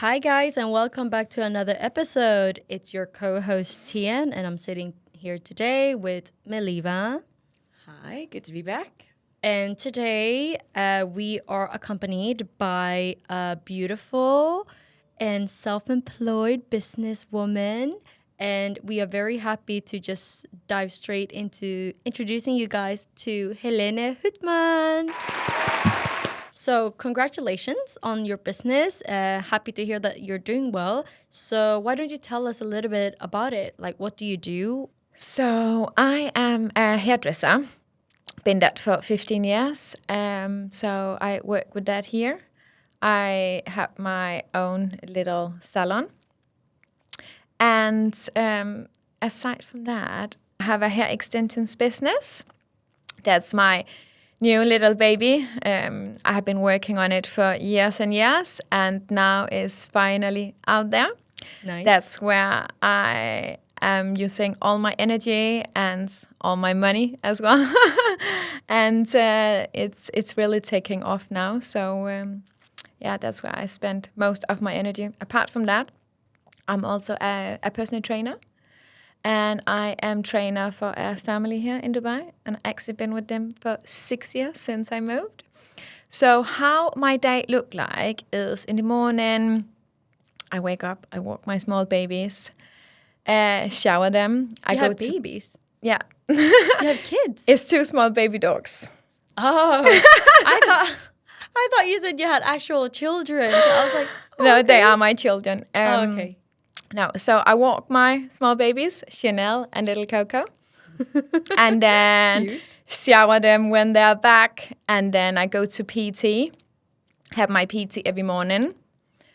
Hi, guys, and welcome back to another episode. It's your co-host Tian, and I'm sitting here today with Meliva. Hi, good to be back. And today we are accompanied by a beautiful and self-employed businesswoman. And we are very happy to just dive straight into introducing you guys to Helene Huttmann. So congratulations on your business. Happy to hear that you're doing well. So why don't you tell us a little bit about it? Like, what do you do? So I am a hairdresser. Been that for 15 years. So I work with that here. I have my own little salon. And aside from that, I have a hair extensions business. That's my new little baby. I have been working on it for years and years, and now is finally out there. Nice. That's where I am using all my energy and all my money as well. And it's really taking off now. So that's where I spend most of my energy. Apart from that, I'm also a personal trainer. And I am trainer for a family here in Dubai. And I've actually been with them for 6 years since I moved. So how my day look like is in the morning, I wake up, I walk my small babies, shower them. You have babies? Yeah. You have kids? It's 2 small baby dogs. Oh, I thought you said you had actual children. So I was like, No, okay. they are my children. Okay. No, so I walk my small babies, Chanel and little Coco, and then Cute. shower them when they're back, and then I go to PT, have my PT every morning.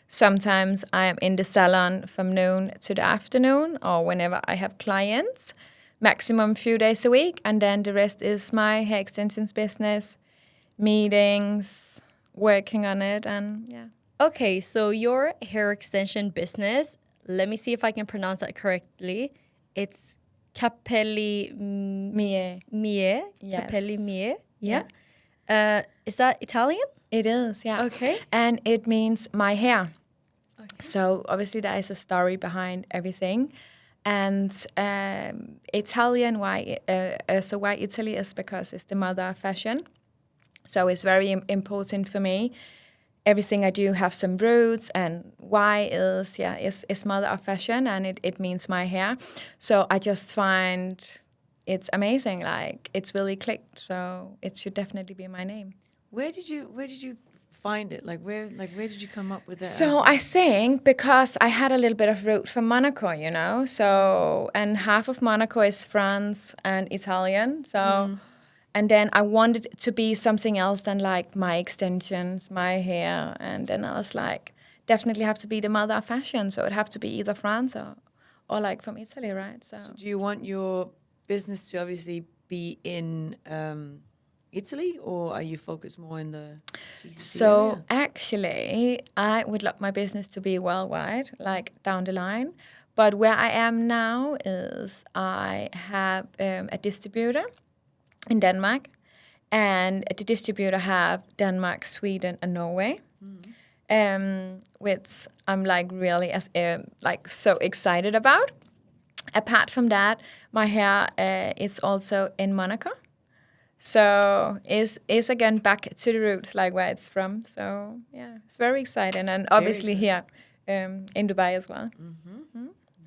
Sometimes I am in the salon from noon to the afternoon, or whenever I have clients, maximum few days a week, and then the rest is my hair extensions business, meetings, working on it, and yeah. Okay, so your hair extension business, let me see if I can pronounce that correctly. It's Capelli Mie. Mie. Yes. Capelli Mie. Yeah. Yeah. Is that Italian? It is, yeah. Okay. And it means my hair. Okay. So obviously there is a story behind everything. And Italian, why Italy is because it's the mother of fashion. So it's very important for me. Everything I do have some roots, and why is mother of fashion, and it means my hair. So I just find it's amazing. Like, it's really clicked. So it should definitely be my name. Where did you find it? Where did you come up with that? So I think because I had a little bit of root from Monaco, you know. So, and half of Monaco is France and Italian. So, and then I wanted it to be something else than like my extensions, my hair. And then I was like, definitely have to be the mother of fashion. So it'd have to be either France or like from Italy, right? So So do you want your business to obviously be in Italy, or are you focused more in the GCC So area? actually, I would love my business to be worldwide, like down the line. But where I am now is I have a distributor in Denmark, and the distributor have Denmark, Sweden, and Norway, which I'm like really so excited about. Apart from that, my hair is also in Monaco. So is again back to the roots, like where it's from. So yeah, it's very exciting, and obviously here in Dubai as well.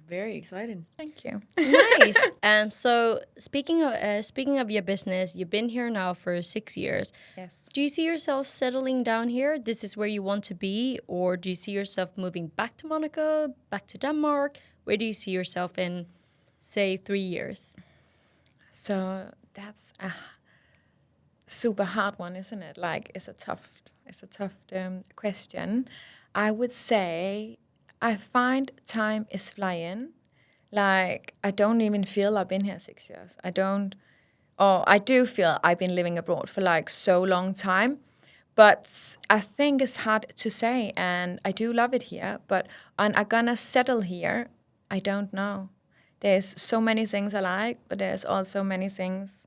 Very exciting. Thank you. Nice. So speaking of your business, you've been here now for 6 years. Yes. Do you see yourself settling down here? This is where you want to be, or do you see yourself moving back to Monaco, back to Denmark? Where do you see yourself in, say, 3 years? So that's a super hard one, isn't it? Like, it's a tough question. I would say I find time is flying. Like, I don't even feel I've been here 6 years. I do feel I've been living abroad for like so long time. But I think it's hard to say, and I do love it here. But am I gonna settle here? I don't know. There's so many things I like, but there's also many things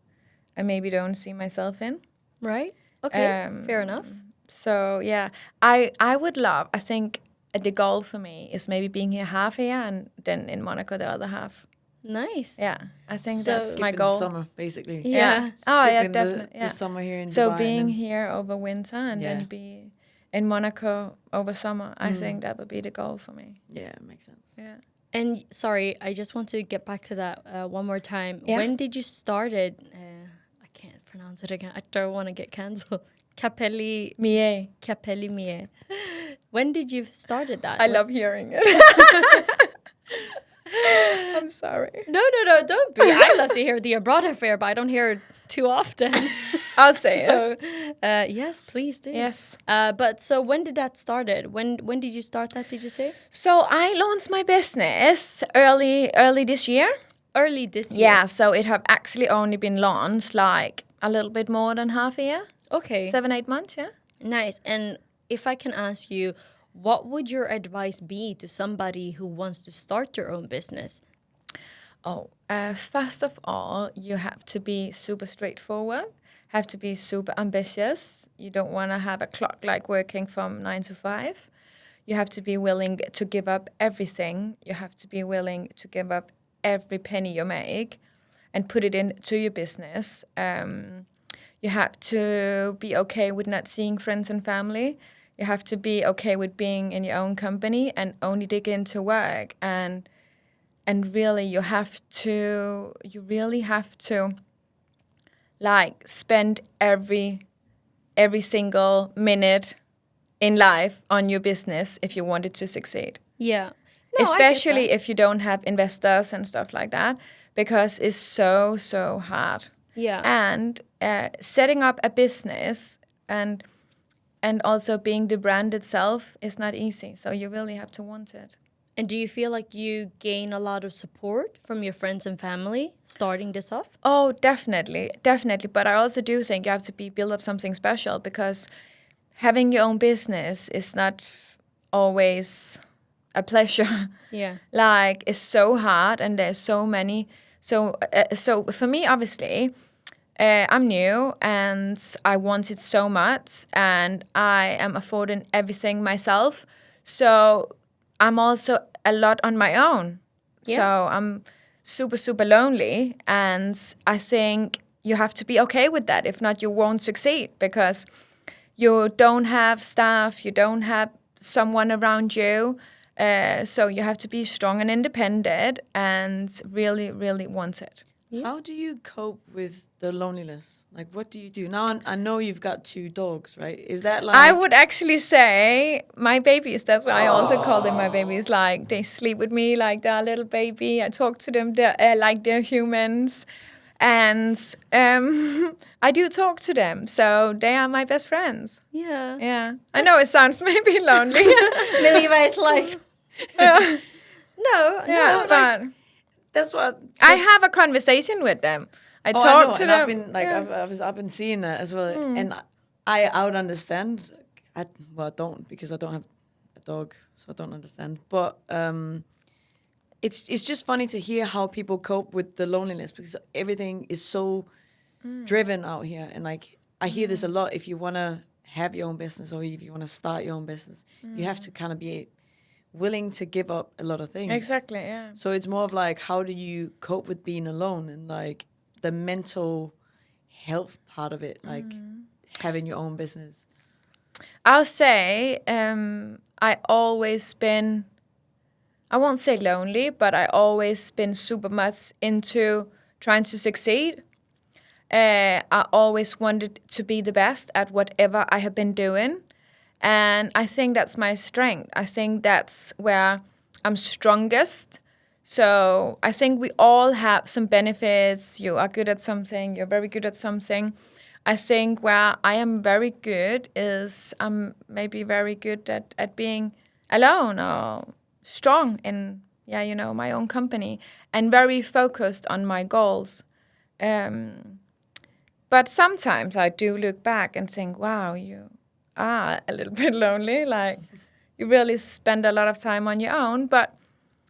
I maybe don't see myself in. Right? Okay, fair enough. So yeah, I would love. I think the goal for me is maybe being here half a year and then in Monaco the other half. Nice. Yeah, I think So- that's my Skipping goal. summer, basically. Yeah. Oh yeah, Skipping definitely. the summer here in So Dubai. being and then, here over winter and Yeah. then be in Monaco over summer, I think that would be the goal for me. yeah, it makes sense. Yeah. And sorry, I just want to get back to that one more time. Yeah. When did you started? I can't pronounce it again. I don't want to get cancelled. Capelli Mie. When did you started that? I Was- love hearing it. I'm sorry. No, don't be. I love to hear the abroad affair, but I don't hear it too often. I'll say it. So, yes, please do. Yes. But so when did that started? When did you start that? Did you say So I launched my business early this year. early this year? Yeah, so it have actually only been launched like a little bit more than half a year. Okay. 7-8 months, yeah. Nice. And if I can ask you, what would your advice be to somebody who wants to start their own business? Oh, first of all, you have to be super straightforward, have to be super ambitious. You don't want to have a clock like working from 9 to 5. You have to be willing to give up everything. You have to be willing to give up every penny you make and put it into your business. You have to be okay with not seeing friends and family. You have to be okay with being in your own company and only dig into work. And really you really have to like spend every single minute in life on your business if you want it to succeed. Yeah. No, Especially if you don't have investors and stuff like that, because it's so hard. Yeah. And setting up a business and also being the brand itself is not easy. So you really have to want it. And do you feel like you gain a lot of support from your friends and family starting this off? Oh, definitely. But I also do think you have to build up something special, because having your own business is not always a pleasure. Yeah. Like, it's so hard, and there's so many. So for me, obviously, I'm new and I want it so much, and I am affording everything myself. So I'm also a lot on my own. Yeah. So I'm super lonely, and I think you have to be okay with that. If not, you won't succeed, because you don't have staff, you don't have someone around you. So you have to be strong and independent and really want it. How do you cope with the loneliness? Like, what do you do? Now, I know you've got 2 dogs, right? Is that like... I would actually say my babies, that's why I also call them my babies. Like, they sleep with me like they're a little baby. I talk to them like they're humans. And I do talk to them. So they are my best friends. Yeah. Yeah. I know it sounds maybe lonely. Levi is like, Yeah, no, but That's what... I have a conversation with them. I I talk know, to and them. I've been like I've been seeing that as well, and I would understand. I don't, because I don't have a dog, so I don't understand. But it's just funny to hear how people cope with the loneliness, because everything is so driven out here, and like I hear this a lot. If you want to have your own business, or if you want to start your own business, you have to kind of be willing to give up a lot of things. Exactly, yeah. So it's more of like, how do you cope with being alone, and like the mental health part of it, like having your own business? I'll say I always been, I won't say lonely, but I always been super much into trying to succeed. I always wanted to be the best at whatever I have been doing. And I think that's my strength. I think that's where I'm strongest. So I think we all have some benefits. You are good at something, you're very good at something. I think where I am very good is I'm maybe very good at being alone or strong in, my own company, and very focused on my goals. But sometimes I do look back and think, wow, you are a little bit lonely. Like, you really spend a lot of time on your own, but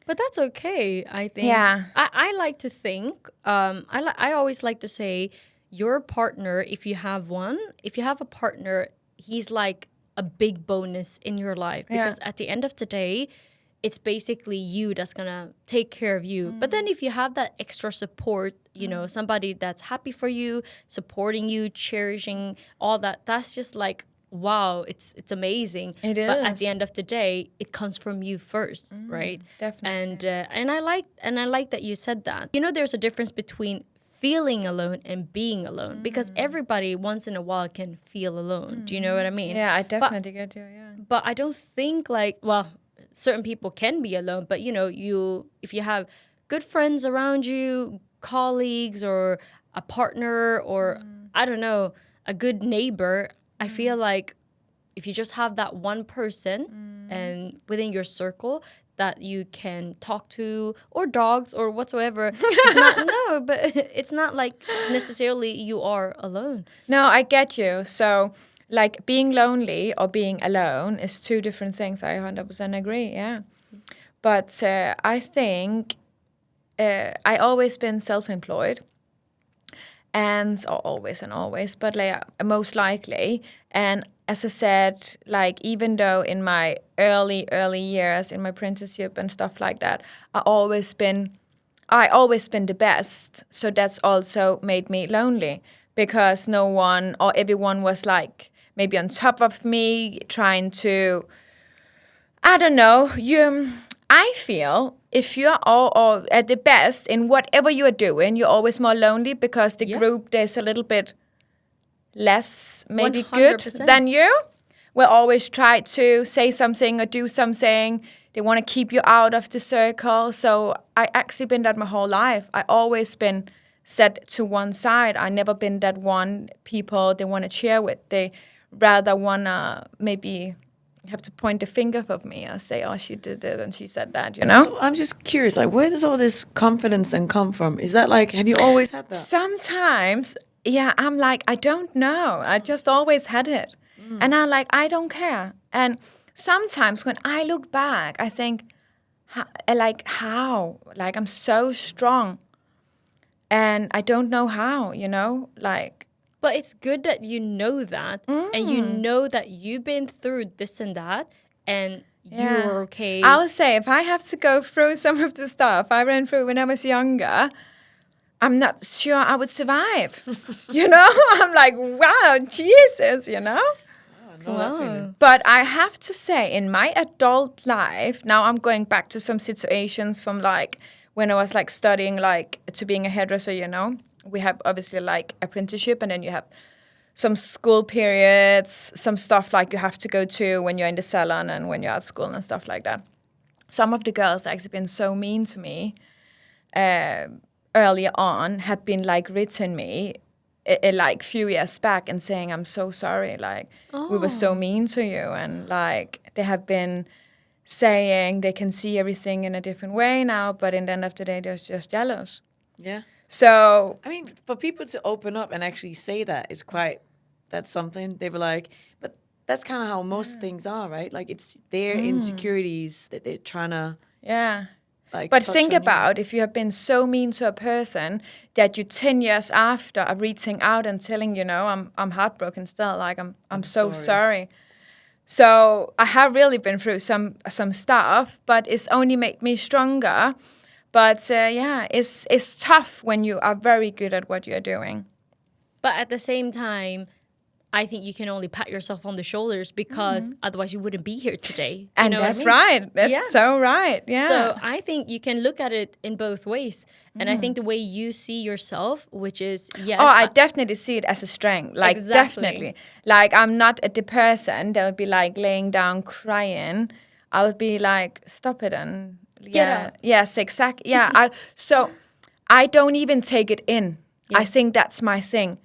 that's okay, I think. Yeah. I like to think, I always like to say, your partner, if you have a partner, he's like a big bonus in your life, because at the end of the day, it's basically you that's gonna take care of you. But then if you have that extra support, you know, somebody that's happy for you, supporting you, cherishing all that, that's just like, wow, it's amazing. It But at is. the end of the day, it comes from you first, right? Definitely. And I like that you said that. You know, there's a difference between feeling alone and being alone, because everybody once in a while can feel alone. Do you know what I mean? Yeah, I definitely get you. Yeah. But I don't think like, well, certain people can be alone, but you know, if you have good friends around you, colleagues or a partner or I don't know, a good neighbor, I feel like if you just have that one person and within your circle that you can talk to, or dogs or whatsoever, it's not, no, but it's not like necessarily you are alone. No, I get you. So, like, being lonely or being alone is two different things. I 100% agree, yeah. But I think I always been self-employed. And or always, but like most likely. And as I said, like even though in my early years in my apprenticeship and stuff like that, I always been the best. So that's also made me lonely, because no one or everyone was like maybe on top of me, trying to, I don't know, I feel if you're all at the best in whatever you are doing, you're always more lonely, because the group, there's a little bit less maybe 100%. good than you. Will always try to say something or do something. They want to keep you out of the circle. So I actually been that my whole life. I always been set to one side. I never been that one people they want to cheer with. They rather want to maybe have to point the finger of me or say, oh, she did it and she said that, you know? So I'm just curious, like, where does all this confidence then come from? Is that like, have you always had that? Sometimes, yeah, I'm like, I don't know. I just always had it. And I'm like, I don't care. And sometimes when I look back, I think, how? Like, I'm so strong. And I don't know how, you know? Like, But it's good that you know that, and you know that you've been through this and that, and you're okay. I would say if I have to go through some of the stuff I ran through when I was younger, I'm not sure I would survive. You know? I'm like, wow, Jesus, you know? Wow. But I have to say, in my adult life, now I'm going back to some situations from like when I was like studying like to being a hairdresser, you know? We have obviously like apprenticeship, and then you have some school periods, some stuff like you have to go to when you're in the salon and when you're at school and stuff like that. Some of the girls actually been so mean to me earlier on, have been like written me like few years back and saying, I'm so sorry, like we were so mean to you. And like they have been saying they can see everything in a different way now, but in the end of the day, they're just jealous. Yeah. So, I mean, for people to open up and actually say that is quite, that's something. They were like, but that's kind of how most things are, right? Like it's their insecurities that they're trying to, yeah. like, But touch think on you. about if you have been so mean to a person that you 10 years after are reaching out and telling, you know, I'm heartbroken still, like I'm so sorry. So I have really been through some stuff, but it's only made me stronger. But yeah, it's tough when you are very good at what you're doing. But at the same time, I think you can only pat yourself on the shoulders, because otherwise you wouldn't be here today. Do you And know what I that's mean? right. That's so right. Yeah. So I think you can look at it in both ways. And I think the way you see yourself, which is, yes. Oh, I definitely see it as a strength. Like, Exactly. definitely. Like, I'm not the person that would be, like, laying down crying. I would be like, stop it and... Get up. Yes, exactly. Yeah. So I don't even take it in. Yeah. I think that's my thing.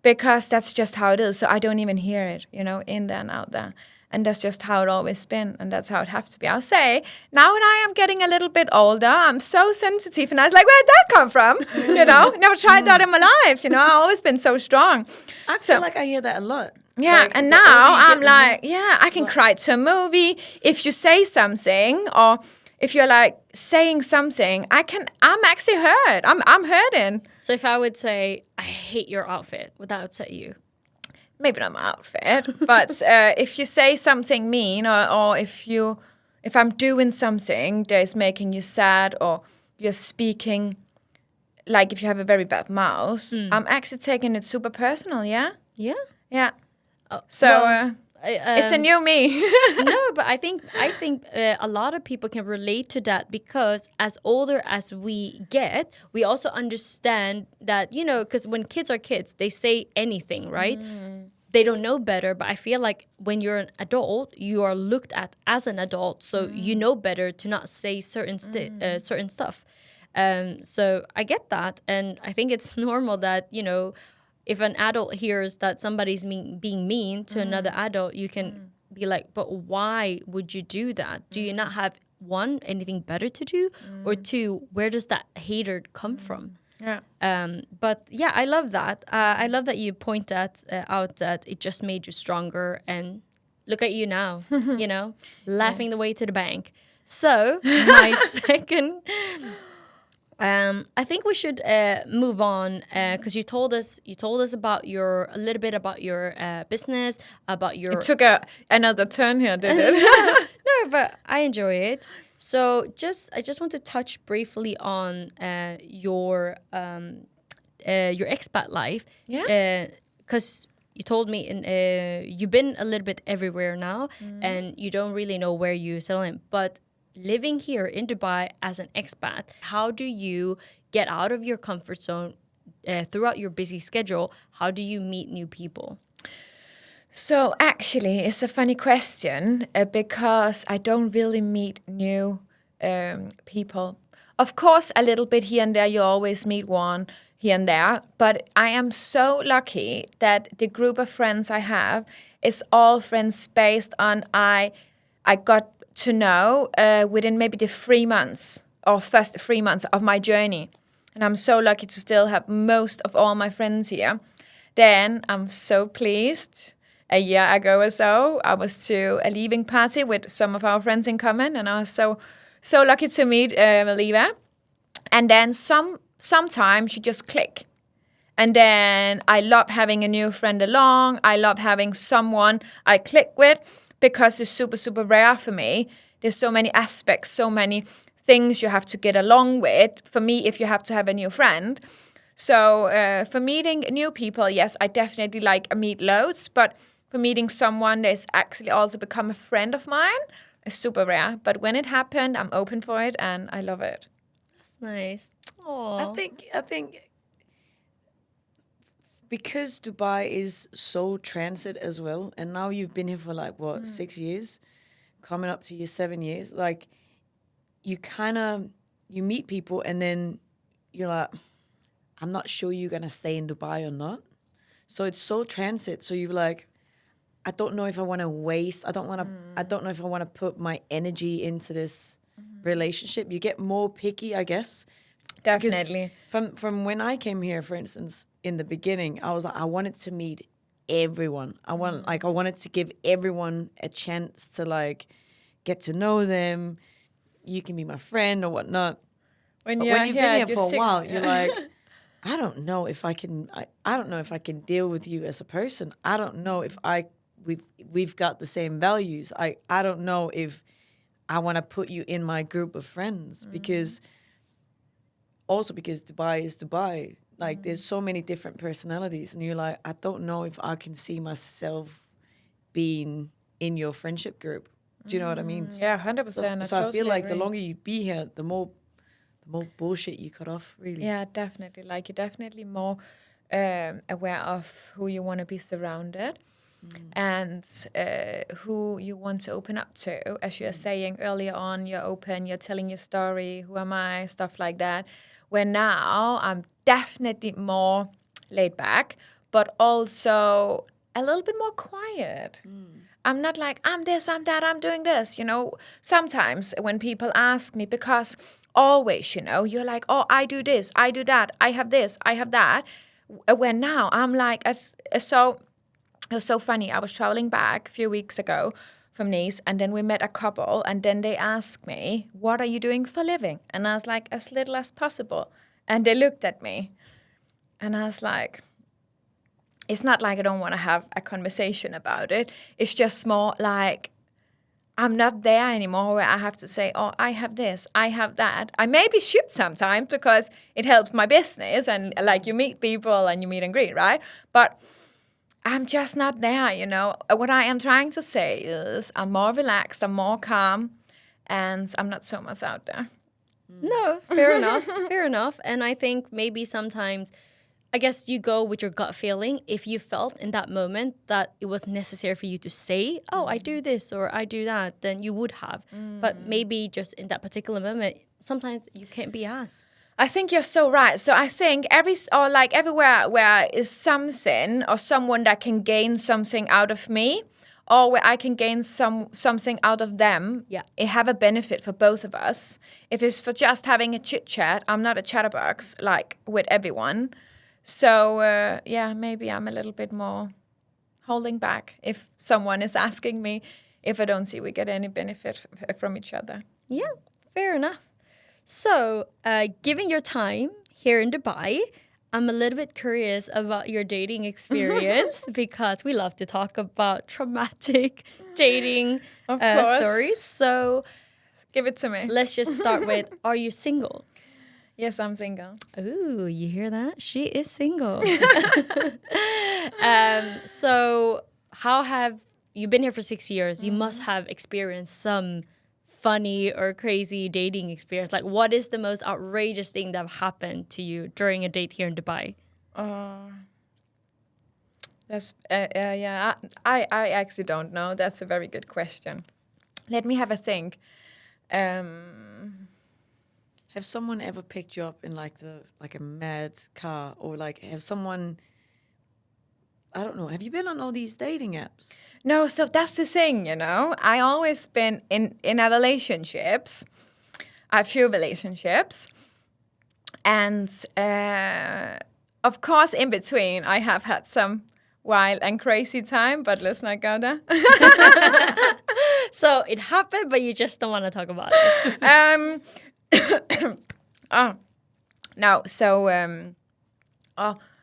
Because that's just how it is. So I don't even hear it, you know, in there and out there. And that's just how it always been. And that's how it has to be. I'll say, now when I am getting a little bit older, I'm so sensitive. And I was like, where'd that come from? You know, never tried that in my life. You know, I've always been so strong. I feel like I hear that a lot. Yeah, Like, and the older now you I'm get, like, yeah, I can cry to a movie. If you say something, or if you're like saying something, I'm actually hurt. I'm hurting. So if I would say, I hate your outfit, would that upset you? maybe not my outfit, but if you say something mean or if I'm doing something that is making you sad or you're speaking, like if you have a very bad mouth, I'm actually taking it super personal, yeah? Yeah. Yeah. So Well, it's a new me. No, but I think a lot of people can relate to that because as older as we get, we also understand that, you know, because when kids are kids, they say anything, right? They don't know better, but I feel like when you're an adult, you are looked at as an adult, so you know better to not say certain stuff. So I get that, and I think it's normal that, you know, if an adult hears that somebody's being mean to another adult, you can be like, but why would you do that? Do you not have, one, anything better to do? Or two, where does that hatred come from? Yeah. But yeah, I love that. I love that you point that out, that it just made you stronger. And look at you now, you know, laughing the way to the bank. So my second... I think we should move on because you told us about a little bit about your business, about your... It took another turn here, did it? No, but I enjoy it. So I just want to touch briefly on your expat life. Yeah. Because you told me you've been a little bit everywhere now, and you don't really know where you settle in, but living here in Dubai as an expat, how do you get out of your comfort zone throughout your busy schedule? How do you meet new people? So actually, it's a funny question because I don't really meet new people. Of course, a little bit here and there, you always meet one here and there. But I am so lucky that the group of friends I have is all friends based on I got to know within maybe the 3 months or first 3 months of my journey. And I'm so lucky to still have most of all my friends here. Then I'm so pleased. A year ago or so, I was to a leaving party with some of our friends in common, and I was so lucky to meet Maliva. And then sometimes you just click. And then I love having a new friend along. I love having someone I click with because it's super, super rare for me. There's so many aspects, so many things you have to get along with. For me, if you have to have a new friend. So for meeting new people, yes, I definitely meet loads. But for meeting someone that's actually also become a friend of mine is super rare. But when it happened, I'm open for it and I love it. That's nice. Aww. I think because Dubai is so transit as well, and now you've been here for 6 years, coming up to your 7 years, like you meet people and then you're like, I'm not sure you're gonna stay in Dubai or not. So it's so transit. So you're like, I don't know if I want to waste. I don't know if I want to put my energy into this relationship. You get more picky, I guess. Definitely. Because from when I came here, for instance, in the beginning, I was like, I wanted to meet everyone. I wanted to give everyone a chance to get to know them. You can be my friend or whatnot. When you've been here for a while, you're like, I don't know if I can. I don't know if I can deal with you as a person. I don't know if we've got the same values. I don't know if I want to put you in my group of friends because Dubai is Dubai. There's so many different personalities, and you're like, I don't know if I can see myself being in your friendship group. Do you know what I mean? Yeah, 100%. So I feel like the longer you be here, the more bullshit you cut off, really. Yeah, definitely. You're definitely more aware of who you want to be surrounded and who you want to open up to. As you were saying earlier on, you're open, you're telling your story, who am I, stuff like that. Where now I'm definitely more laid back, but also a little bit more quiet. I'm not like, I'm this, I'm that, I'm doing this. Sometimes when people ask me, because always, you're like, oh, I do this, I do that, I have this, I have that. Where now I'm like, it was so funny. I was traveling back a few weeks ago from Nice, and then we met a couple, and then they asked me, what are you doing for a living? And I was like, as little as possible. And they looked at me, and I was like, it's not like I don't want to have a conversation about it. It's just more like I'm not there anymore where I have to say, oh, I have this, I have that. I maybe should sometimes because it helps my business and like you meet people and you meet and greet, right? But I'm just not there, you know. What I am trying to say is I'm more relaxed, I'm more calm, and I'm not so much out there. No, fair enough. Fair enough. And I think maybe sometimes, I guess you go with your gut feeling. If you felt in that moment that it was necessary for you to say, oh, I do this or I do that, then you would have. But maybe just in that particular moment, sometimes you can't be asked. I think you're so right. So I think everywhere where is something or someone that can gain something out of me, or where I can gain something out of them, it have a benefit for both of us. If it's for just having a chit chat, I'm not a chatterbox like with everyone. So maybe I'm a little bit more holding back if someone is asking me if I don't see we get any benefit from each other. Yeah, fair enough. So, given your time here in Dubai, I'm a little bit curious about your dating experience because we love to talk about traumatic dating stories. So, give it to me. Let's just start with, are you single? Yes, I'm single. Ooh, you hear that? She is single. So, how have you been here for 6 years? You must have experienced some funny or crazy dating experience. Like, what is the most outrageous thing that happened to you during a date here in Dubai? I actually don't know. That's a very good question. Let me have a think. Have someone ever picked you up in like a mad car, or like have someone, I don't know, have you been on all these dating apps? No, so that's the thing, you know. I always been in a relationships, a few relationships, and of course in between I have had some wild and crazy time, but let's not go there. So it happened, but you just don't want to talk about it.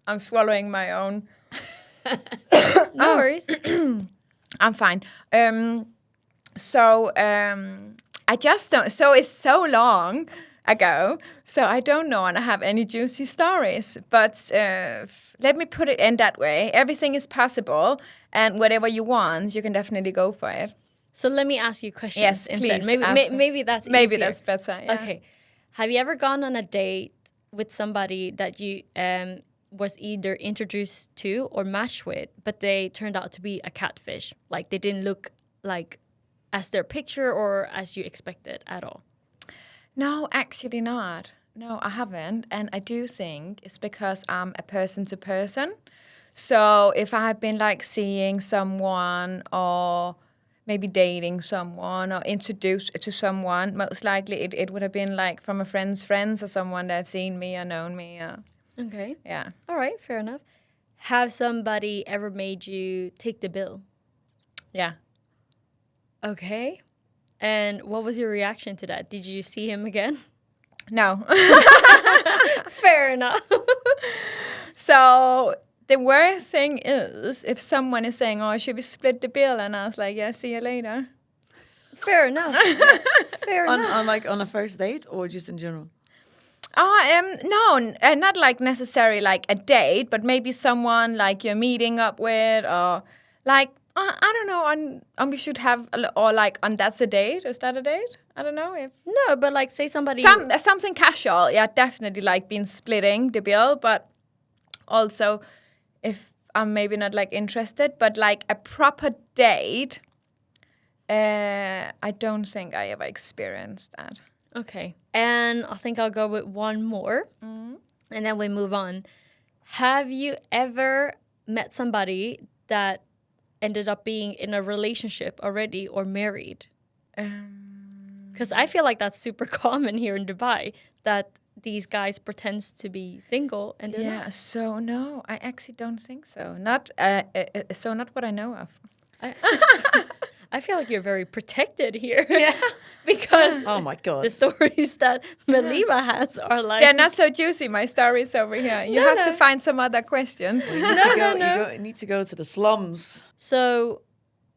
I'm swallowing my own. No worries. I'm fine. I just don't. So it's so long ago, so I don't know and I have any juicy stories. But let me put it in that way. Everything is possible, and whatever you want, you can definitely go for it. So let me ask you questions Yes, instead. please. Maybe that's maybe easier. that's better. Yeah. Okay. Have you ever gone on a date with somebody that you was either introduced to or matched with, but they turned out to be a catfish? Like they didn't look like as their picture or as you expected at all? No, actually not. No, I haven't. And I do think it's because I'm a person to person. So if I've been like seeing someone or maybe dating someone or introduced to someone, most likely it would have been like from a friend's friends or someone that have seen me or known me. Okay. Yeah. All right, fair enough. Have somebody ever made you take the bill? Yeah. Okay. And what was your reaction to that? Did you see him again? No. Fair enough. So the worst thing is if someone is saying, oh, should we split the bill? And I was like, yeah, see you later. Fair enough. Fair enough. On a first date or just in general? No, not like necessarily like a date, but maybe someone like you're meeting up with, or like I don't know. We should have or like on that's a date. Is that a date? I don't know if No, but like say somebody something casual. Yeah, definitely like been splitting the bill, but also if I'm maybe not like interested, but like a proper date. I don't think I ever experienced that. Okay. And I think I'll go with one more and then we move on. Have you ever met somebody that ended up being in a relationship already or married? Because I feel like that's super common here in Dubai, that these guys pretends to be single and they're not. So no, I actually don't think so. Not not what I know of. I feel like you're very protected here. Yeah. Because Oh my God. the stories that Meliva has are like... They're not so juicy, my stories over here. You have to find some other questions. You need to go to the slums. So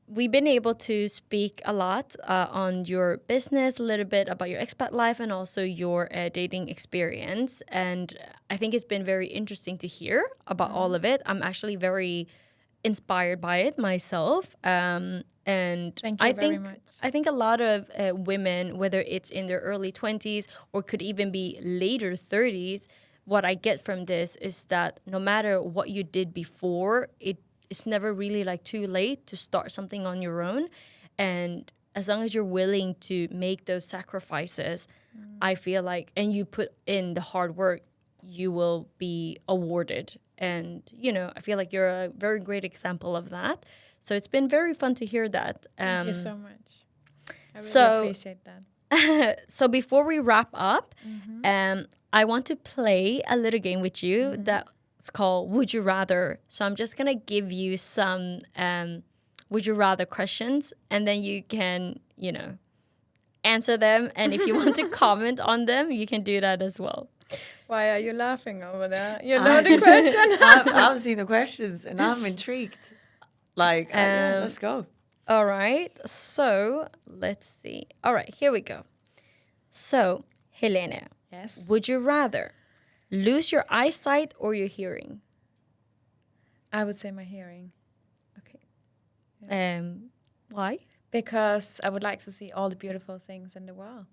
we've been able to speak a lot on your business, a little bit about your expat life, and also your dating experience. And I think it's been very interesting to hear about all of it. I'm actually very inspired by it myself. And Thank you very much. I think a lot of women, whether it's in their early 20s or could even be later 30s, what I get from this is that no matter what you did before, it's never really like too late to start something on your own. And as long as you're willing to make those sacrifices, I feel like, and you put in the hard work, you will be awarded. And, I feel like you're a very great example of that. So it's been very fun to hear that. Thank you so much. I really appreciate that. So before we wrap up, I want to play a little game with you that's called Would You Rather. So I'm just going to give you some Would You Rather questions, and then you can, answer them. And if you want to comment on them, you can do that as well. Why are you laughing over there? You know the question? I've seen the questions and I'm intrigued. Like, let's go. All right. So let's see. All right, here we go. So, Helene. Yes. Would you rather lose your eyesight or your hearing? I would say my hearing. Okay. Why? Because I would like to see all the beautiful things in the world.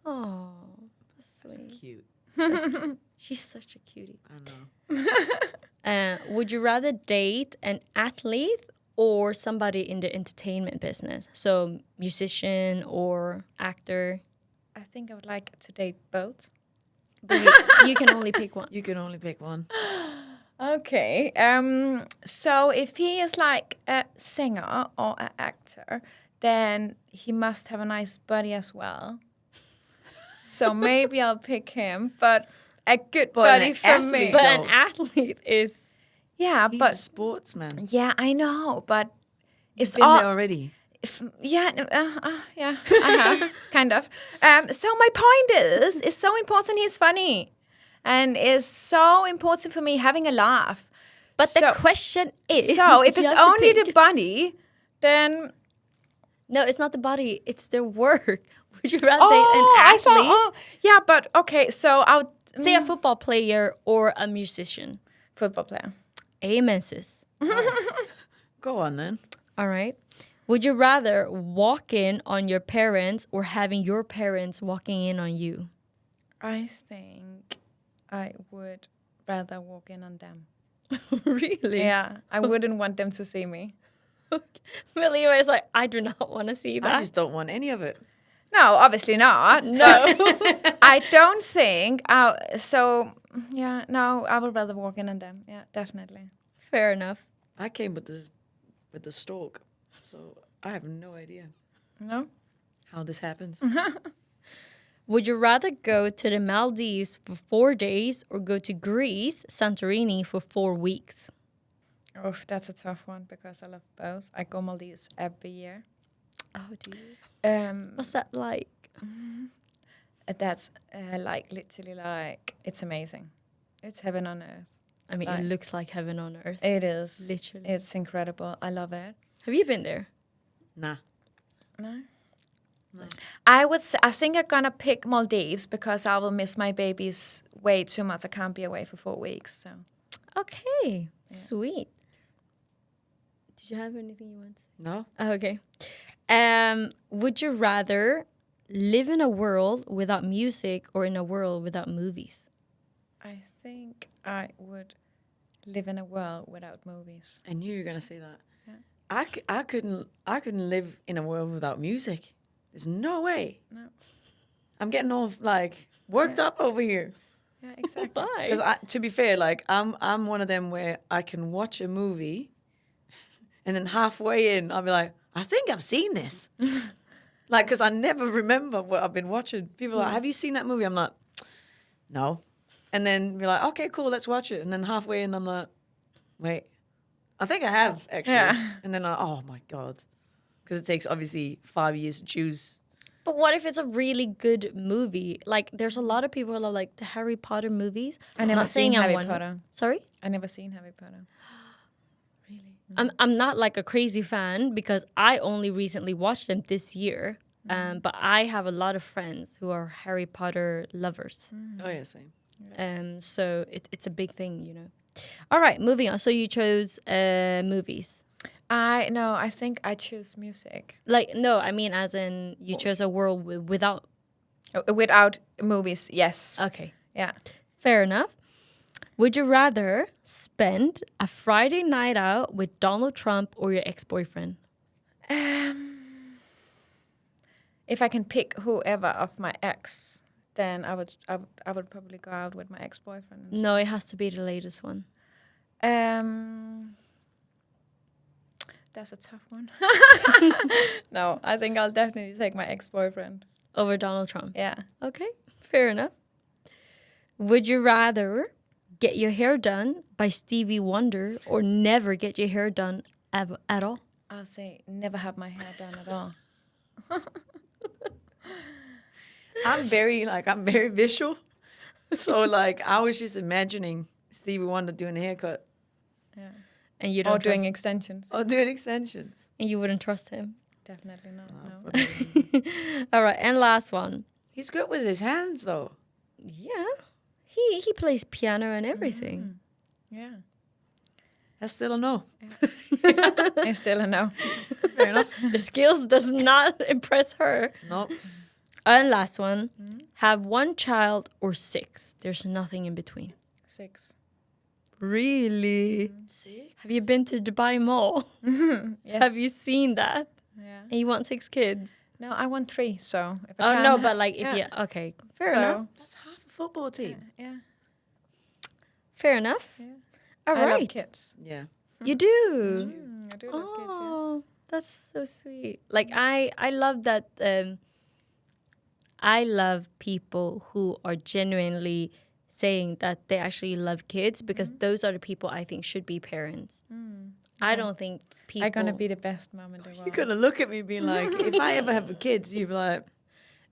Oh, that's sweet. That's cute. She's such a cutie. I know. Would you rather date an athlete or somebody in the entertainment business? So musician or actor? I think I would like to date both. But you can only pick one. You can only pick one. Okay. So if he is like a singer or an actor, then he must have a nice body as well. So maybe I'll pick him, but a good body for me. But an athlete is... Yeah, He's but a sportsman. yeah, I know, but it's Been all there already. yeah, yeah, I have kind of. So my point is, it's so important he's funny, and it's so important for me having a laugh. But so, the question is... so if you it's have to only pick. the body, then No, it's not the body, it's their work. Would you rather date an athlete? Yeah, but okay, so I'll Say a football player or a musician. football player. Amen, sis. Go on then. All right. Would you rather walk in on your parents or having your parents walking in on you? I think I would rather walk in on them. Really? Yeah, I wouldn't want them to see me. Melissa is like, I do not want to see that. I just don't want any of it. No, obviously not. No, I don't think. So yeah, no, I would rather walk in on them. Yeah, definitely. Fair enough. I came with the stalk, so I have no idea No. how this happens. Would you rather go to the Maldives for 4 days or go to Greece, Santorini for 4 weeks? Oh, that's a tough one because I love both. I go Maldives every year. Oh, do you? What's that like? That's like literally like it's amazing. It's heaven on earth. I mean, Like- it looks like heaven on earth. It is Literally. It's incredible. I love it. Have you been there? Nah. No. I think I'm gonna pick Maldives because I will miss my babies way too much. I can't be away for 4 weeks. So Okay. Sweet. Did you have anything you want to say? No. Oh, okay. Would you rather live in a world without music or in a world without movies? I think I would live in a world without movies. I knew you were gonna say that. Yeah. I couldn't live in a world without music. There's no way. No. I'm getting all like worked up over here. Yeah, exactly. Why? Because to be fair, like I'm one of them where I can watch a movie, and then halfway in I'll be like, I think I've seen this. Like, because I never remember what I've been watching. People are like, have you seen that movie? I'm like, no. And then be like, okay, cool, let's watch it. And then halfway in I'm like, wait, I think I have actually. Yeah. And then oh my God. because it takes obviously 5 years to choose. But what if it's a really good movie? Like, there's a lot of people who love like the Harry Potter movies. I never Not seen saying I'm Harry one. Potter. Sorry? I never seen Harry Potter. I'm not like a crazy fan because I only recently watched them this year. But I have a lot of friends who are Harry Potter lovers. Oh yeah, same. So it's a big thing, you know. All right, moving on. So you chose movies. I think I choose music. Like, no, I mean as in you chose a world without. Without movies, yes. Okay, Yeah. fair enough. Would you rather spend a Friday night out with Donald Trump or your ex-boyfriend? If I can pick whoever of my ex, then I would probably go out with my ex-boyfriend. No, it has to be the latest one. That's a tough one. No, I think I'll definitely take my ex-boyfriend. Over Donald Trump? Yeah. Okay, fair enough. Would you rather get your hair done by Stevie Wonder or never get your hair done at all? I'll say never have my hair done at all. I'm very visual. So like I was just imagining Stevie Wonder doing a haircut. Yeah. And you Or don't doing trust, extensions. Or doing extensions. and you wouldn't trust him. Definitely not. No. All right, and last one. He's good with his hands though. Yeah, he plays piano and everything. Yeah. That's still a no. I still don't know. Fair enough. The skills does not impress her. Nope. And last one. Have one child or 6. There's nothing in between. 6. Really? 6? Have you been to Dubai Mall? Yes. Have you seen that? Yeah. And you want 6 kids? No, I want 3. So if I Oh can no, but like if yeah. you okay, fair So, enough. That's half a football team. Yeah. Fair enough. Yeah. All I right. love kids. Yeah. You do. I do love kids. Yeah. Oh, that's so sweet. Like I love that. I love people who are genuinely saying that they actually love kids because those are the people I think should be parents. I don't think people. I'm gonna be the best mom in the world. You're gonna look at me being like, if I ever have kids, you'd be like,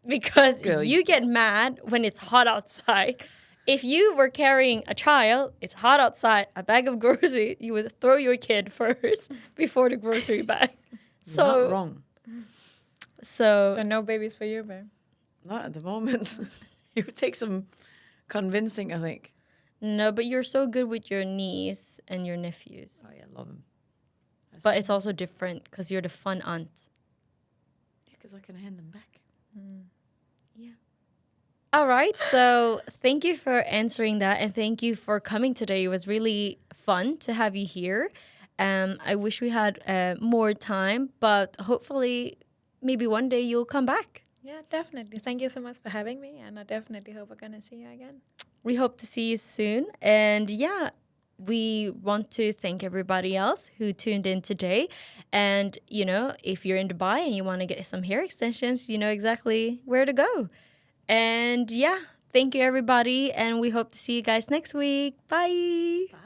because Girl, you get mad when it's hot outside. If you were carrying a child, it's hot outside, a bag of grocery, you would throw your kid first before the grocery bag. So not wrong. So So no babies for you, babe. Not at the moment. It would take some convincing, I think. no, but you're so good with your niece and your nephews. Oh yeah, love them. But it's also different because you're the fun aunt. Because I can hand them back. Yeah. All right. So thank you for answering that. And thank you for coming today. It was really fun to have you here. I wish we had more time, but hopefully maybe one day you'll come back. Yeah, definitely. Thank you so much for having me, and I definitely hope we're gonna see you again. We hope to see you soon. And yeah, we want to thank everybody else who tuned in today. And, you know, if you're in Dubai and you want to get some hair extensions, you know exactly where to go. And yeah, thank you, everybody. And we hope to see you guys next week. Bye. Bye.